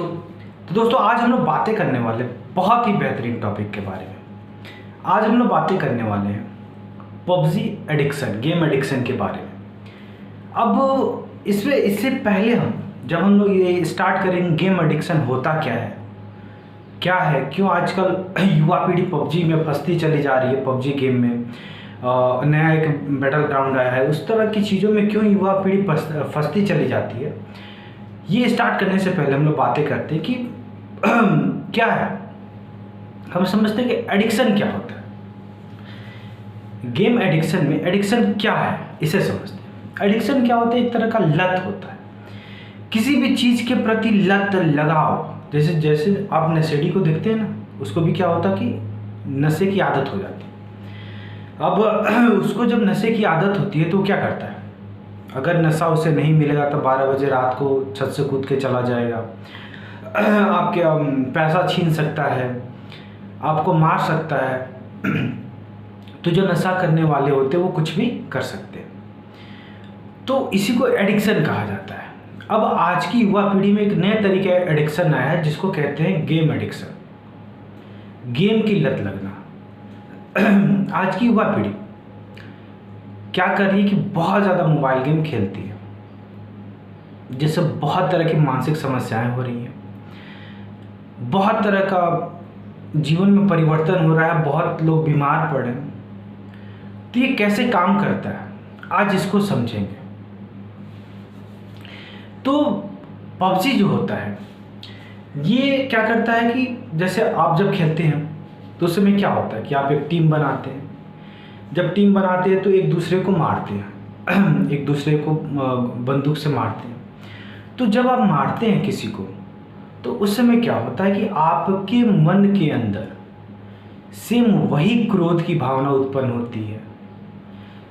दोस्तों। तो दोस्तों आज हम लोग बातें करने वाले बहुत ही बेहतरीन टॉपिक के बारे में। आज हम लोग बातें करने वाले हैं पबजी एडिक्शन, गेम एडिक्शन के बारे में। अब इससे पहले जब हम लोग ये स्टार्ट करेंगे गेम एडिक्शन होता क्या है, क्यों आजकल युवा पीढ़ी पबजी में फंसती चली जा रही है, पबजी गेम में नया एक बैटल ग्राउंड आया है, उस तरह की चीज़ों में क्यों युवा पीढ़ी फंसती चली जाती है, ये स्टार्ट करने से पहले हम लोग बातें करते हैं कि क्या है। हम समझते हैं कि एडिक्शन क्या होता है। गेम एडिक्शन में एडिक्शन क्या है इसे समझते हैं। एडिक्शन क्या होता है? एक तरह का लत होता है, किसी भी चीज़ के प्रति लत लगाओ। जैसे आप नशेड़ी को देखते हैं ना, उसको भी क्या होता कि नशे की आदत हो जाती है। अब उसको जब नशे की आदत होती है तो क्या करता है, अगर नशा उसे नहीं मिलेगा तो 12 बजे रात को छत से कूद के चला जाएगा, आपके पैसा छीन सकता है, आपको मार सकता है। तो जो नशा करने वाले होते हैं वो कुछ भी कर सकते हैं, तो इसी को एडिक्शन कहा जाता है। अब आज की युवा पीढ़ी में एक नए तरीके का एडिक्शन आया है जिसको कहते हैं गेम एडिक्शन, गेम की लत लगना। आज की युवा पीढ़ी क्या कर रही है कि बहुत ज़्यादा मोबाइल गेम खेलती है, जिससे बहुत तरह की मानसिक समस्याएं हो रही हैं, बहुत तरह का जीवन में परिवर्तन हो रहा है, बहुत लोग बीमार पड़ रहे हैं। तो ये कैसे काम करता है आज इसको समझेंगे। तो पबजी जो होता है ये क्या करता है कि जैसे आप जब खेलते हैं तो उस समय क्या होता है कि आप एक टीम बनाते हैं। जब टीम बनाते हैं तो एक दूसरे को मारते हैं, एक दूसरे को बंदूक से मारते हैं। तो जब आप मारते हैं किसी को तो उस समय क्या होता है कि आपके मन के अंदर सेम वही क्रोध की भावना उत्पन्न होती है,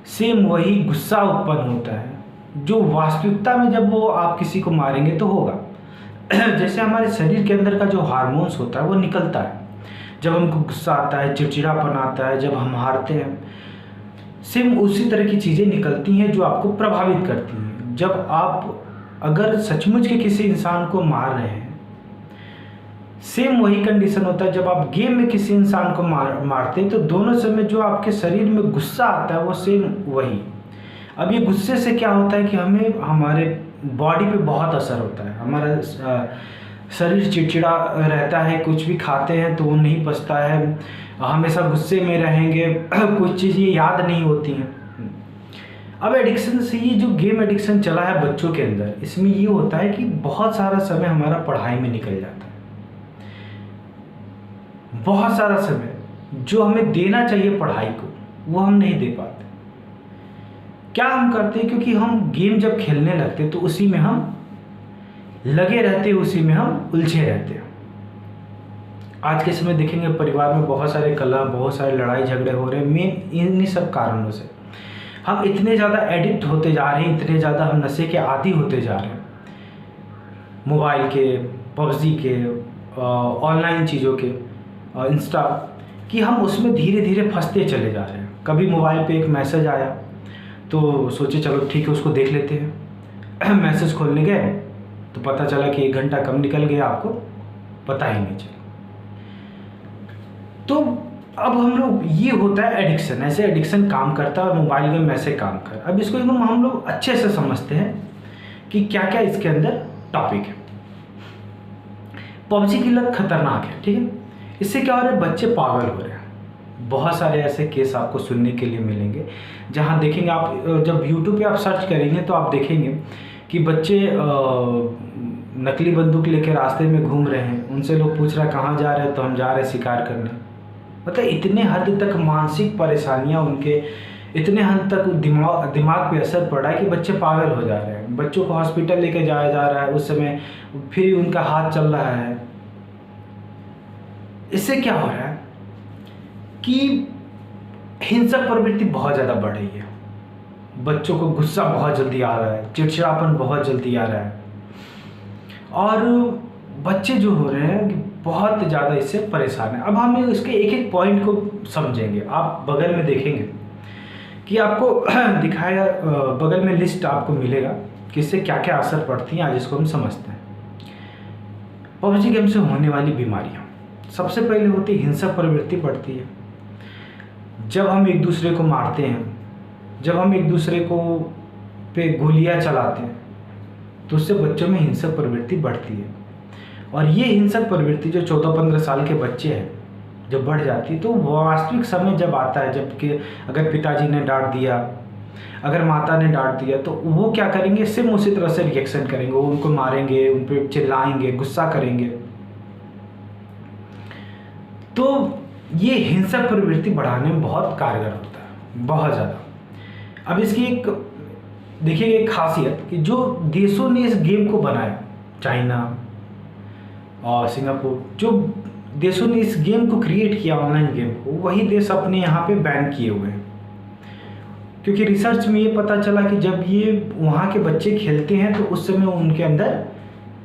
सेम वही गुस्सा उत्पन्न होता है जो वास्तविकता में जब वो आप किसी को मारेंगे तो होगा। जैसे हमारे शरीर के अंदर का जो हार्मोन्स होता है वो निकलता है जब हमको गुस्सा आता है, चिड़चिड़ापन आता है, जब हम हारते हैं, सेम उसी तरह की चीज़ें निकलती हैं जो आपको प्रभावित करती हैं। जब आप अगर सचमुच के किसी इंसान को मार रहे हैं, सेम वही कंडीशन होता है जब आप गेम में किसी इंसान को मारते हैं, तो दोनों समय जो आपके शरीर में गुस्सा आता है वो सेम वही। अब ये गुस्से से क्या होता है कि हमारे बॉडी पे बहुत असर होता है, हमारा शरीर चिड़चिड़ा रहता है, कुछ भी खाते हैं तो वो नहीं पचता है, हमेशा गुस्से में रहेंगे, कुछ चीज़ें याद नहीं होती हैं। अब एडिक्शन से ये जो गेम एडिक्शन चला है बच्चों के अंदर, इसमें ये होता है कि बहुत सारा समय हमारा पढ़ाई में निकल जाता है, बहुत सारा समय जो हमें देना चाहिए पढ़ाई को वो हम नहीं दे पाते। क्या हम करते हैं, क्योंकि हम गेम जब खेलने लगते तो उसी में हम लगे रहते, उसी में हम उलझे रहते हैं। आज के समय देखेंगे परिवार में बहुत सारे कलह, बहुत सारे लड़ाई झगड़े हो रहे हैं, मेन इन्हीं सब कारणों से। हम इतने ज़्यादा एडिक्ट होते जा रहे हैं, इतने ज़्यादा हम नशे के आदी होते जा रहे हैं, मोबाइल के, पबजी के, ऑनलाइन चीज़ों के, इंस्टा, कि हम उसमें धीरे धीरे फंसते चले जा रहे हैं। कभी मोबाइल पे एक मैसेज आया तो सोचे चलो ठीक है उसको देख लेते हैं। मैसेज खोलने गए तो पता चला कि 1 घंटा कम निकल गया, आपको पता ही नहीं चला। तो अब हम लोग, ये होता है एडिक्शन, ऐसे एडिक्शन काम करता है और मोबाइल गेम ऐसे काम कर। अब इसको एकदम हम लोग अच्छे से समझते हैं कि क्या क्या इसके अंदर टॉपिक है। पबजी की लत खतरनाक है, ठीक है। इससे क्या हो रहा है, बच्चे पागल हो रहे हैं। बहुत सारे ऐसे केस आपको सुनने के लिए मिलेंगे जहां देखेंगे आप, जब यूट्यूब पे आप सर्च करेंगे तो आप देखेंगे कि बच्चे नकली बंदूक लेकर रास्ते में घूम रहे हैं, उनसे लोग पूछ रहे हैं कहाँ जा रहे हैं, तो हम जा रहे हैं शिकार करने। मतलब इतने हद तक मानसिक परेशानियां उनके, इतने हद तक दिमाग पे असर पड़ रहा है कि बच्चे पागल हो जा रहे हैं। बच्चों को हॉस्पिटल लेके जाया जा रहा है, उस समय फिर उनका हाथ चल रहा है। इससे क्या हो रहा है कि हिंसक प्रवृत्ति बहुत ज़्यादा बढ़ रही है, बच्चों को गुस्सा बहुत जल्दी आ रहा है, चिड़चिड़ापन बहुत जल्दी आ रहा है, और बच्चे जो हो रहे हैं बहुत ज़्यादा इससे परेशान है। अब हम इसके एक एक पॉइंट को समझेंगे। आप बगल में देखेंगे कि आपको दिखाया, बगल में लिस्ट आपको मिलेगा कि इससे क्या क्या असर पड़ती हैं। आज इसको हम समझते हैं। पबजी गेम से होने वाली बीमारियाँ, सबसे पहले होती है हिंसक प्रवृत्ति बढ़ती है। जब हम एक दूसरे को मारते हैं, जब हम एक दूसरे को पे गोलियां चलाते हैं, तो उससे बच्चों में हिंसक प्रवृत्ति बढ़ती है। और ये हिंसक प्रवृत्ति जो 14-15 साल के बच्चे हैं जब बढ़ जाती है, तो वास्तविक समय जब आता है, जबकि अगर पिताजी ने डांट दिया, अगर माता ने डांट दिया, तो वो क्या करेंगे, सेम उसी तरह से रिएक्शन करेंगे। वो उनको मारेंगे, उन पर चिल्लाएंगे, गुस्सा करेंगे। तो ये हिंसक प्रवृत्ति बढ़ाने में बहुत कारगर होता है, बहुत ज़्यादा। अब इसकी एक देखिए एक खासियत कि जो देशों ने इस गेम को बनाया, चाइना और सिंगापुर, जो देशों ने इस गेम को क्रिएट किया, ऑनलाइन गेम को, वही देश अपने यहाँ पे बैन किए हुए हैं। क्योंकि रिसर्च में ये पता चला कि जब ये वहाँ के बच्चे खेलते हैं तो उस समय उनके अंदर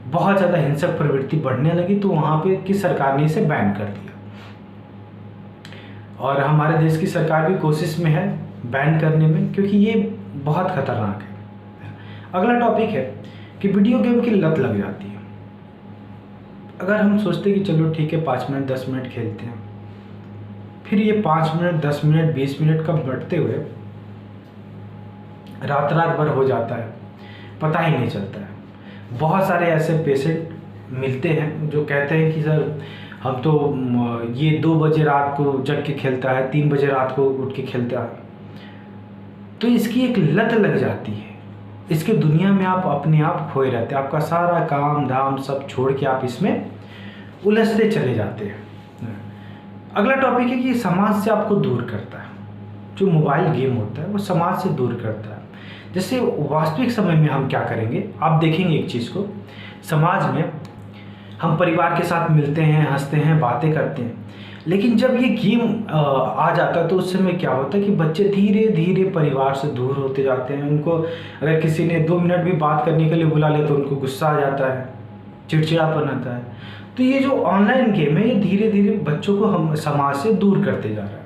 बहुत ज़्यादा हिंसक प्रवृत्ति बढ़ने लगी, तो वहाँ पे की सरकार ने इसे बैन कर दिया। और हमारे देश की सरकार भी कोशिश में है बैन करने में, क्योंकि ये बहुत खतरनाक है। अगला टॉपिक है कि वीडियो गेम की लत लग जाती है। अगर हम सोचते कि चलो ठीक है 5 मिनट 10 मिनट खेलते हैं, फिर ये 5 मिनट 10 मिनट 20 मिनट का बढ़ते हुए रात भर हो जाता है, पता ही नहीं चलता है। बहुत सारे ऐसे पेशेंट मिलते हैं जो कहते हैं कि सर हम तो ये 2 बजे रात को जग के खेलता है, 3 बजे रात को उठ के खेलता है। तो इसकी एक लत लग जाती है। इसके दुनिया में आप अपने आप खोए रहते हैं, आपका सारा काम धाम सब छोड़ के आप इसमें उलझते चले जाते हैं। अगला टॉपिक है कि समाज से आपको दूर करता है। जो मोबाइल गेम होता है वो समाज से दूर करता है। जैसे वास्तविक समय में हम क्या करेंगे, आप देखेंगे एक चीज़ को, समाज में हम परिवार के साथ मिलते हैं, हंसते हैं, बातें करते हैं, लेकिन जब ये गेम आ जाता है तो उस समय क्या होता है कि बच्चे धीरे धीरे परिवार से दूर होते जाते हैं। उनको अगर किसी ने 2 मिनट भी बात करने के लिए बुला ले तो उनको गुस्सा आ जाता है, चिड़चिड़ापन आता है। तो ये जो ऑनलाइन गेम है ये धीरे धीरे बच्चों को हम समाज से दूर करते जा रहा है।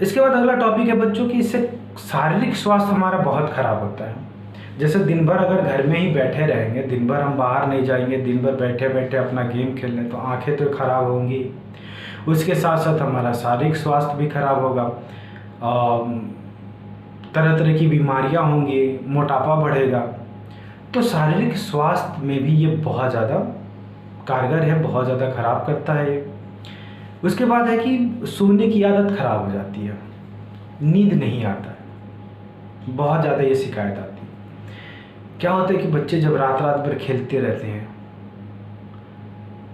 इसके बाद अगला टॉपिक है बच्चों की, इससे शारीरिक स्वास्थ्य हमारा बहुत खराब होता है। जैसे दिन भर अगर घर में ही बैठे रहेंगे, दिन भर हम बाहर नहीं जाएंगे, दिन भर बैठे बैठे अपना गेम खेल रहे हैं, तो आंखें तो खराब होंगी, उसके साथ साथ हमारा शारीरिक स्वास्थ्य भी खराब होगा। तरह तरह की बीमारियां होंगी, मोटापा बढ़ेगा। तो शारीरिक स्वास्थ्य में भी ये बहुत ज़्यादा कारगर है, बहुत ज़्यादा खराब करता है ये। उसके बाद है कि सोने की आदत खराब हो जाती है, नींद नहीं आता है, बहुत ज़्यादा ये शिकायत आती है। क्या होता है कि बच्चे जब रात भर खेलते रहते हैं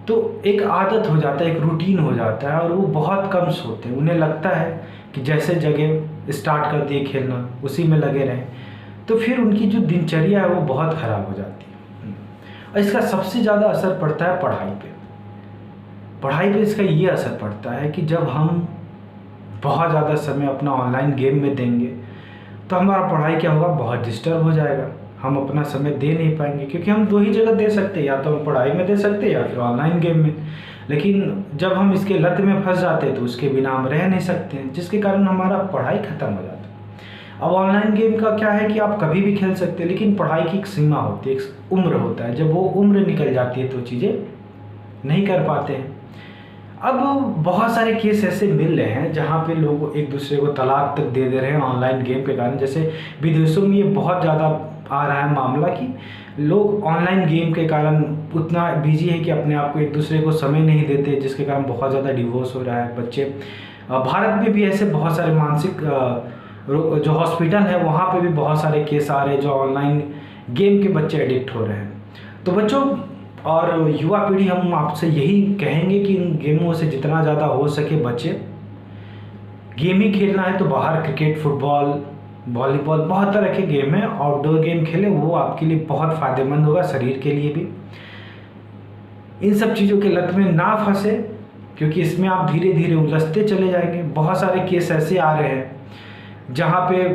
तो एक आदत हो जाता है, एक रूटीन हो जाता है, और वो बहुत कम सोते हैं। उन्हें लगता है कि जैसे जगह स्टार्ट कर दिए खेलना, उसी में लगे रहें, तो फिर उनकी जो दिनचर्या है वो बहुत ख़राब हो जाती है। और इसका सबसे ज़्यादा असर पड़ता है पढ़ाई पे। पढ़ाई पे इसका ये असर पड़ता है कि जब हम बहुत ज़्यादा समय अपना ऑनलाइन गेम में देंगे तो हमारा पढ़ाई क्या होगा, बहुत डिस्टर्ब हो जाएगा। हम अपना समय दे नहीं पाएंगे, क्योंकि हम 2 ही जगह दे सकते हैं, या तो हम पढ़ाई में दे सकते हैं या फिर ऑनलाइन गेम में। लेकिन जब हम इसके लत में फंस जाते हैं तो उसके बिना हम रह नहीं सकते हैं, जिसके कारण हमारा पढ़ाई ख़त्म हो जाता है। अब ऑनलाइन गेम का क्या है कि आप कभी भी खेल सकते हैं, लेकिन पढ़ाई की एक सीमा होती है, एक उम्र होता है। जब वो उम्र निकल जाती है तो चीज़ें नहीं कर पाते हैं। अब बहुत सारे केस ऐसे मिल रहे हैं जहाँ पे लोग एक दूसरे को तलाक तक दे रहे हैं ऑनलाइन गेम के कारण। जैसे विदेशों में ये बहुत ज़्यादा आ रहा है मामला कि लोग ऑनलाइन गेम के कारण उतना बिजी है कि अपने आप को एक दूसरे को समय नहीं देते, जिसके कारण बहुत ज़्यादा डिवोर्स हो रहा है। बच्चे भारत में भी ऐसे बहुत सारे मानसिक जो हॉस्पिटल है वहाँ पे भी बहुत सारे केस आ रहे हैं जो ऑनलाइन गेम के बच्चे एडिक्ट हो रहे हैं। तो बच्चों और युवा पीढ़ी, हम आपसे यही कहेंगे कि इन गेमों से जितना ज़्यादा हो सके बच्चे। गेम ही खेलना है तो बाहर क्रिकेट, फुटबॉल, वॉलीबॉल, बहुत तरह के गेम हैं, आउटडोर गेम खेलें, वो आपके लिए बहुत फ़ायदेमंद होगा, शरीर के लिए भी। इन सब चीज़ों के लत में ना फंसे, क्योंकि इसमें आप धीरे धीरे उलझते चले जाएंगे। बहुत सारे केस ऐसे आ रहे हैं जहाँ पे